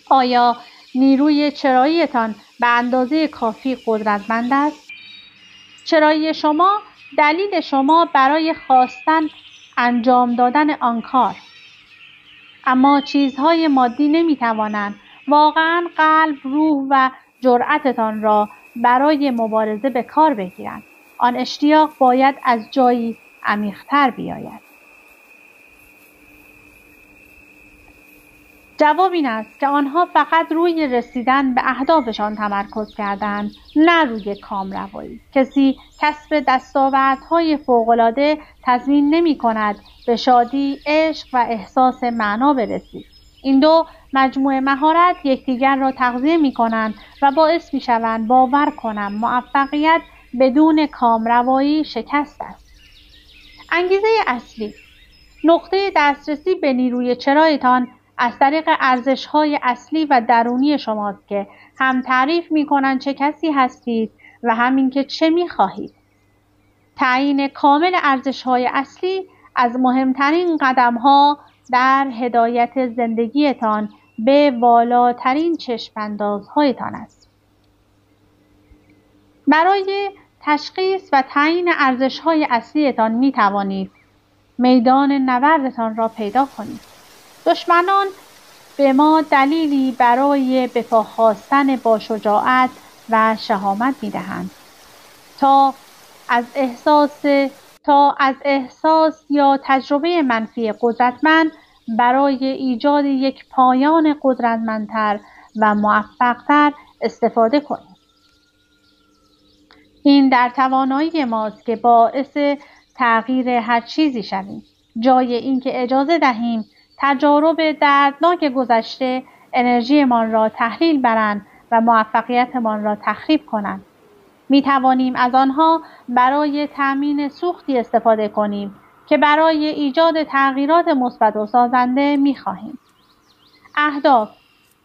آیا نیروی چراییتان به اندازه کافی قدرتمند است؟ چرایی شما دلیل شما برای خواستن انجام دادن آن کار. اما چیزهای مادی نمیتوانند واقعا قلب، روح و جرأتتان را برای مبارزه به کار بگیرند. آن اشتیاق باید از جایی عمیق‌تر بیاید. جواب این است که آنها فقط روی رسیدن به اهدافشان تمرکز کردند، نه روی کامروایی. کسی کسب دستاوردهای فوق‌العاده تضمین نمی‌کند به شادی، عشق و احساس معنا برسید. این دو مجموعه مهارت یکدیگر را تغذیه می‌کنند و باعث می‌شوند باور کنم موفقیت بدون کامروایی شکست است. انگیزه اصلی، نقطه دسترسی به نیروی چرایتان از طریق ارزش‌های اصلی و درونی شماست که هم تعریف می‌کنند چه کسی هستید و هم اینکه چه می‌خواهید. تعیین کامل ارزش‌های اصلی از مهمترین قدم‌ها در هدایت زندگیتان به والاترین چشم‌اندازهایتان است. برای تشخیص و تعیین ارزش‌های اصلیتان می‌توانید میدان نبردتان را پیدا کنید. دشمنان به ما دلیلی برای به پا خاستن با شجاعت و شهامت می‌دهند تا از احساس یا تجربه منفی قدرتمند برای ایجاد یک پایان قدرتمندتر و موفقتر استفاده کنیم. این در توانایی ماست که باعث تغییر هر چیزی شویم، جای اینکه اجازه دهیم تجارب دردناک گذشته انرژیمان را تحلیل برند و موفقیتمان را تخریب کنند. می توانیم از آنها برای تأمین سوختی استفاده کنیم که برای ایجاد تغییرات مثبت و سازنده می خواهیم. اهداف،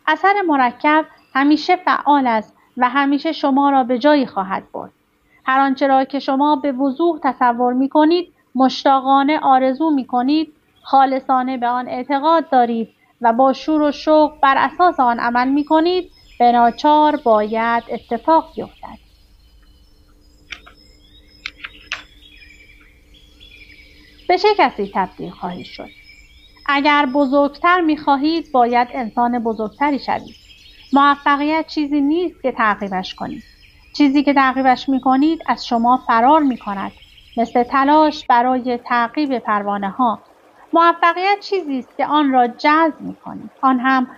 اثر مرکب همیشه فعال است و همیشه شما را به جایی خواهد برد. هر آنچه را که شما به وضوح تصور می کنید، مشتاقانه آرزو می کنید، خالصانه به آن اعتقاد دارید و با شور و شوق بر اساس آن عمل می کنید، به ناچار باید اتفاق بیفتد. به چه کسی تبدیل خواهید شد؟ اگر بزرگتر می خواهید باید انسان بزرگتری شوید. موفقیت چیزی نیست که تعقیبش کنید. چیزی که تعقیبش می کنید از شما فرار می کند. مثل تلاش برای تعقیب پروانه ها. موفقیت چیزی است که آن را جذب می کنید. آن هم